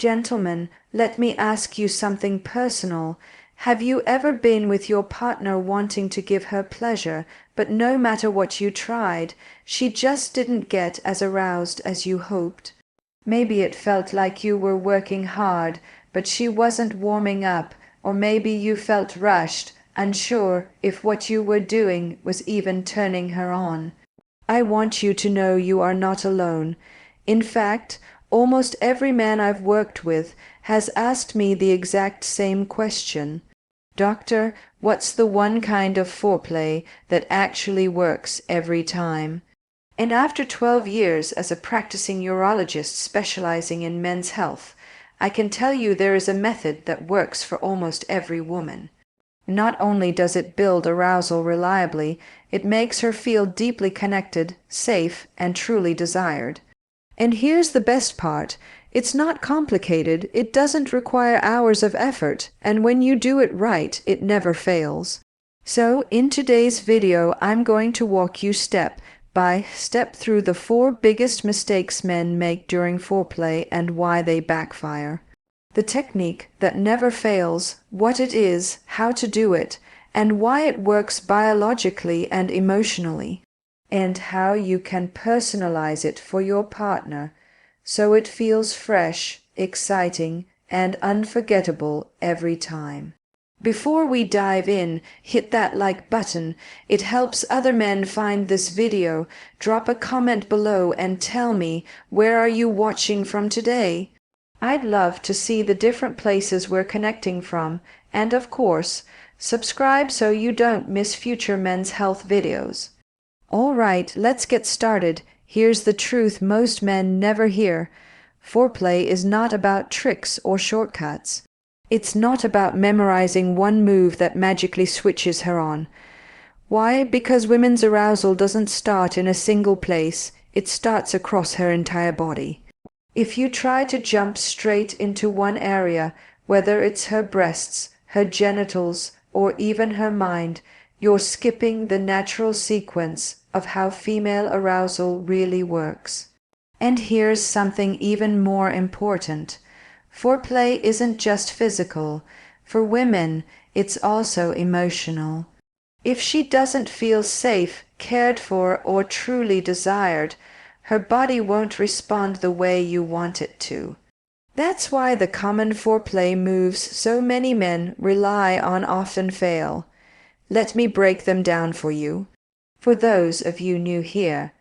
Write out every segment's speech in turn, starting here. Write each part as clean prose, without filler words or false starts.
Gentlemen, let me ask you something personal. Have you ever been with your partner wanting to give her pleasure, but no matter what you tried, she just didn't get as aroused as you hoped? Maybe it felt like you were working hard, but she wasn't warming up, or maybe you felt rushed, unsure if what you were doing was even turning her on. I want you to know you are not alone. In fact, almost every man I've worked with has asked me the exact same question. Doctor, what's the one kind of foreplay that actually works every time? And after 12 years as a practicing urologist specializing in men's health, I can tell you there is a method that works for almost every woman. Not only does it build arousal reliably, it makes her feel deeply connected, safe, and truly desired. And here's the best part. It's not complicated, it doesn't require hours of effort, and when you do it right, it never fails. So, in today's video, I'm going to walk you step by step through the 4 biggest mistakes men make during foreplay and why they backfire. The technique that never fails, what it is, how to do it, and why it works biologically and emotionally, and how you can personalize it for your partner so it feels fresh, exciting, and unforgettable every time. Before we dive in, hit that like button. It helps other men find this video. Drop a comment below and tell me, where are you watching from today? I'd love to see the different places we're connecting from, and of course, subscribe so you don't miss future men's health videos. All right, let's get started. Here's the truth most men never hear. Foreplay is not about tricks or shortcuts. It's not about memorizing one move that magically switches her on. Why? Because women's arousal doesn't start in a single place. It starts across her entire body. If you try to jump straight into one area, whether it's her breasts, her genitals, or even her mind, you're skipping the natural sequence of how female arousal really works. And here's something even more important. Foreplay isn't just physical. For women, it's also emotional. If she doesn't feel safe, cared for, or truly desired, her body won't respond the way you want it to. That's why the common foreplay moves so many men rely on often fail. Let me break them down for you. For those of you new here,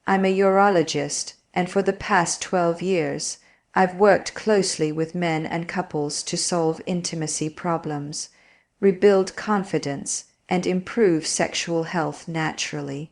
I'm a urologist, and for the past 12 years, I've worked closely with men and couples to solve intimacy problems, rebuild confidence, and improve sexual health naturally.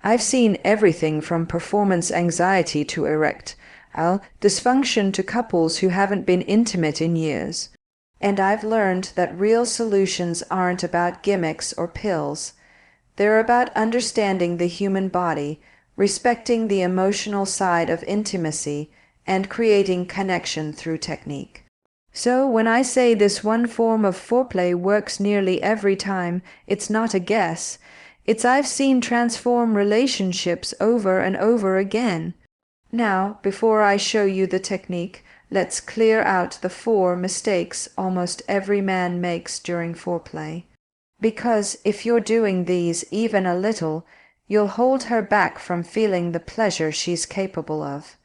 I've seen everything from performance anxiety to erectile dysfunction to couples who haven't been intimate in years. And I've learned that real solutions aren't about gimmicks or pills. They're about understanding the human body, respecting the emotional side of intimacy, and creating connection through technique. So when I say this one form of foreplay works nearly every time, it's not a guess. I've seen transform relationships over and over again. Now, before I show you the technique, let's clear out the 4 mistakes almost every man makes during foreplay. Because if you're doing these even a little, you'll hold her back from feeling the pleasure she's capable of.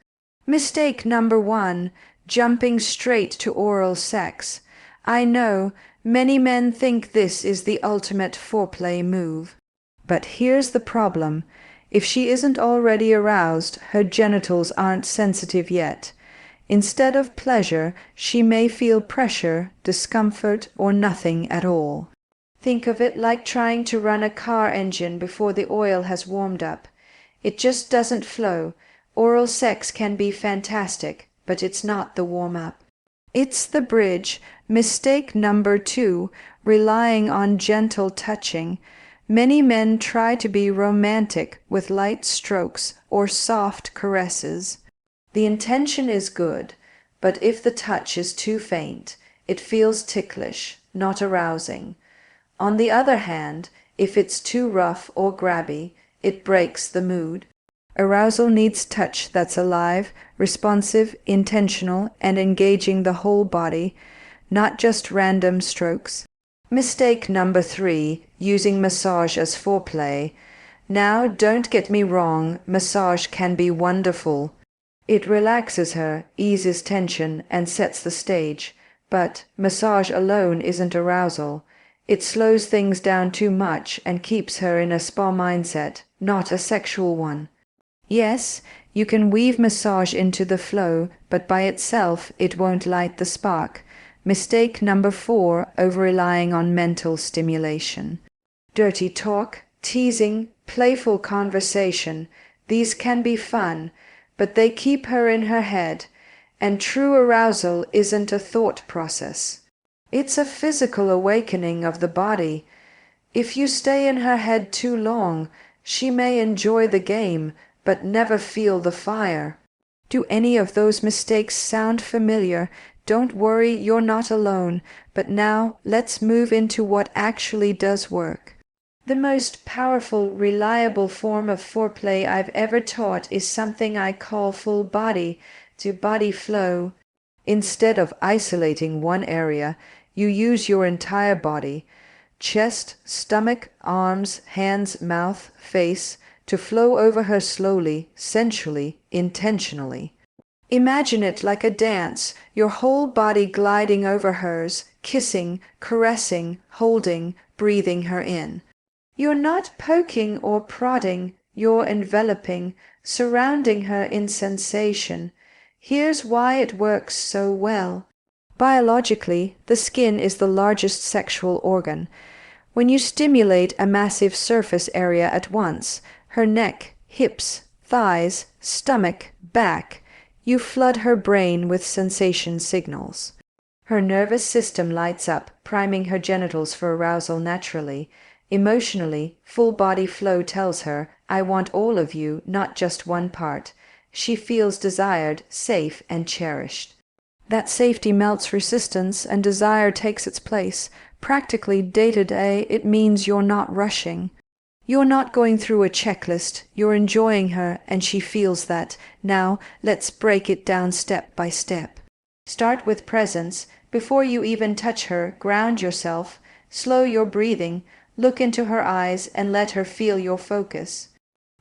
Mistake number 1, jumping straight to oral sex. I know, many men think this is the ultimate foreplay move. But here's the problem. If she isn't already aroused, her genitals aren't sensitive yet. Instead of pleasure, she may feel pressure, discomfort, or nothing at all. Think of it like trying to run a car engine before the oil has warmed up. It just doesn't flow. Oral sex can be fantastic, but it's not the warm-up. It's the bridge. Mistake number 2, relying on gentle touching. Many men try to be romantic with light strokes or soft caresses. The intention is good, but if the touch is too faint, it feels ticklish, not arousing. On the other hand, if it's too rough or grabby, it breaks the mood. Arousal needs touch that's alive, responsive, intentional, and engaging the whole body, not just random strokes. Mistake number 3, using massage as foreplay. Now, don't get me wrong, massage can be wonderful. It relaxes her, eases tension, and sets the stage. But massage alone isn't arousal. It slows things down too much and keeps her in a spa mindset, not a sexual one. Yes, you can weave massage into the flow, but by itself it won't light the spark. Mistake number 4, over-relying on mental stimulation. Dirty talk, teasing, playful conversation, these can be fun, but they keep her in her head, and true arousal isn't a thought process. It's a physical awakening of the body. If you stay in her head too long, she may enjoy the game, but never feel the fire. Do any of those mistakes sound familiar? Don't worry, you're not alone, but now let's move into what actually does work. The most powerful, reliable form of foreplay I've ever taught is something I call full body to body flow. Instead of isolating one area, you use your entire body, chest, stomach, arms, hands, mouth, face, to flow over her slowly, sensually, intentionally. Imagine it like a dance, your whole body gliding over hers, kissing, caressing, holding, breathing her in. You're not poking or prodding, you're enveloping, surrounding her in sensation. Here's why it works so well. Biologically, the skin is the largest sexual organ. When you stimulate a massive surface area at once, her neck, hips, thighs, stomach, back, you flood her brain with sensation signals. Her nervous system lights up, priming her genitals for arousal naturally. Emotionally, full body flow tells her, I want all of you, not just one part. She feels desired, safe, and cherished. That safety melts resistance and desire takes its place. Practically, day to day, it means you're not rushing. You're not going through a checklist, you're enjoying her, and she feels that. Now, let's break it down step by step. Start with presence. Before you even touch her, ground yourself, slow your breathing, look into her eyes, and let her feel your focus.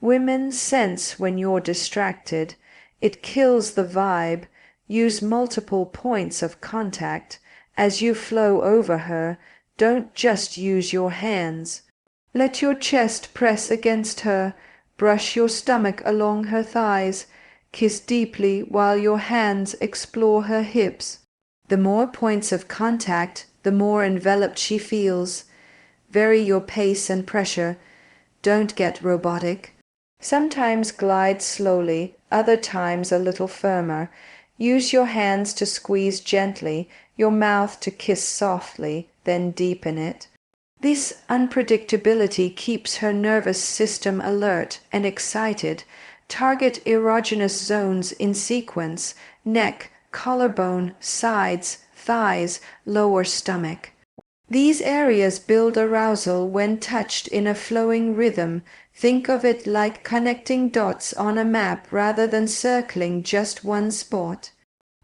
Women sense when you're distracted. It kills the vibe. Use multiple points of contact. As you flow over her, don't just use your hands. Let your chest press against her, brush your stomach along her thighs, kiss deeply while your hands explore her hips. The more points of contact, the more enveloped she feels. Vary your pace and pressure. Don't get robotic. Sometimes glide slowly, other times a little firmer. Use your hands to squeeze gently, your mouth to kiss softly, then deepen it. This unpredictability keeps her nervous system alert and excited. Target erogenous zones in sequence: neck, collarbone, sides, thighs, lower stomach. These areas build arousal when touched in a flowing rhythm. Think of it like connecting dots on a map rather than circling just one spot.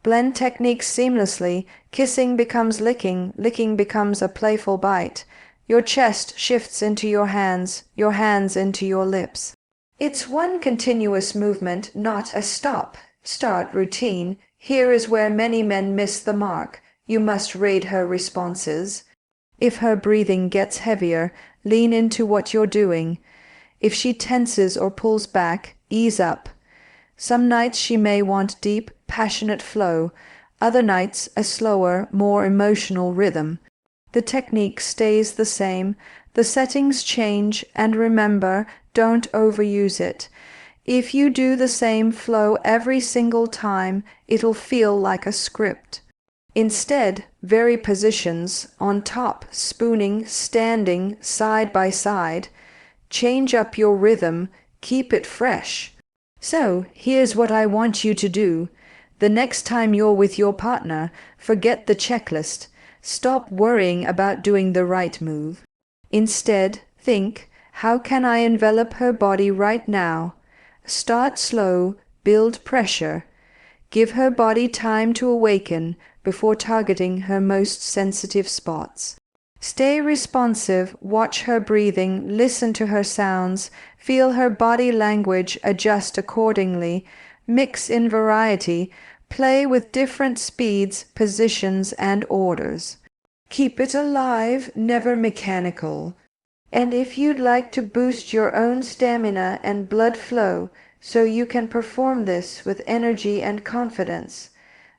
Blend techniques seamlessly. Kissing becomes licking, licking becomes a playful bite. Your chest shifts into your hands into your lips. It's one continuous movement, not a stop-start routine. Here is where many men miss the mark. You must rate her responses. If her breathing gets heavier, lean into what you're doing. If she tenses or pulls back, ease up. Some nights she may want deep, passionate flow. Other nights, a slower, more emotional rhythm. The technique stays the same, the settings change, and remember, don't overuse it. If you do the same flow every single time, it'll feel like a script. Instead, vary positions, on top, spooning, standing, side by side. Change up your rhythm, keep it fresh. So, here's what I want you to do. The next time you're with your partner, forget the checklist. Stop worrying about doing the right move. Instead, think, how can I envelop her body right now? Start slow, build pressure. Give her body time to awaken before targeting her most sensitive spots. Stay responsive, watch her breathing, listen to her sounds, feel her body language, adjust accordingly, mix in variety, play with different speeds, positions, and orders. Keep it alive, never mechanical. And if you'd like to boost your own stamina and blood flow so you can perform this with energy and confidence,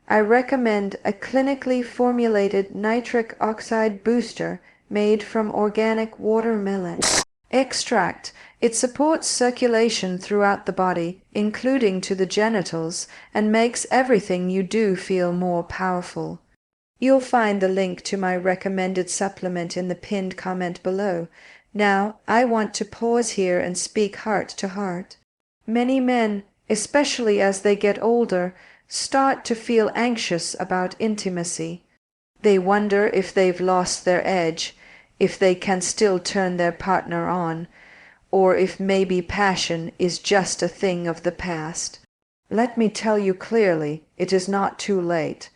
I recommend a clinically formulated nitric oxide booster made from organic watermelon extract. It supports circulation throughout the body, including to the genitals, and makes everything you do feel more powerful. You'll find the link to my recommended supplement in the pinned comment below. Now, I want to pause here and speak heart to heart. Many men, especially as they get older, start to feel anxious about intimacy. They wonder if they've lost their edge, if they can still turn their partner on, or if maybe passion is just a thing of the past. Let me tell you clearly, it is not too late.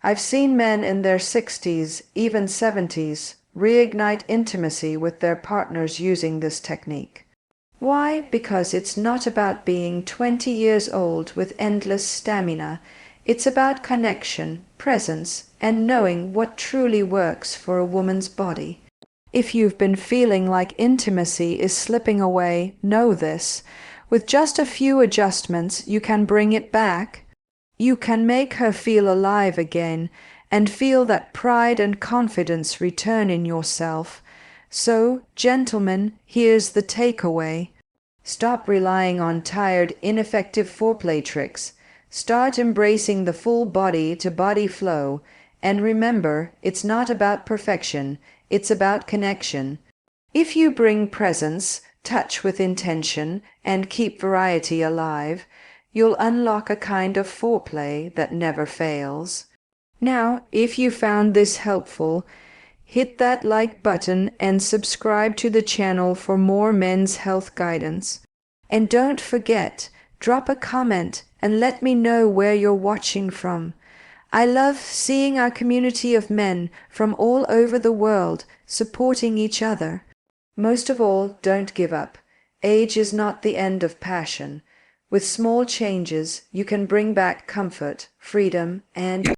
I've seen men in their 60s, even 70s, reignite intimacy with their partners using this technique. Why? Because it's not about being 20 years old with endless stamina. It's about connection, presence, and knowing what truly works for a woman's body. If you've been feeling like intimacy is slipping away, know this. With just a few adjustments, you can bring it back. You can make her feel alive again and feel that pride and confidence return in yourself. So, gentlemen, here's the takeaway. Stop relying on tired, ineffective foreplay tricks. Start embracing the full body-to-body flow. And remember, it's not about perfection, it's about connection. If you bring presence, touch with intention, and keep variety alive, you'll unlock a kind of foreplay that never fails. Now, if you found this helpful, hit that like button and subscribe to the channel for more men's health guidance. And don't forget, drop a comment and let me know where you're watching from. I love seeing our community of men from all over the world supporting each other. Most of all, don't give up. Age is not the end of passion. With small changes, you can bring back comfort, freedom, and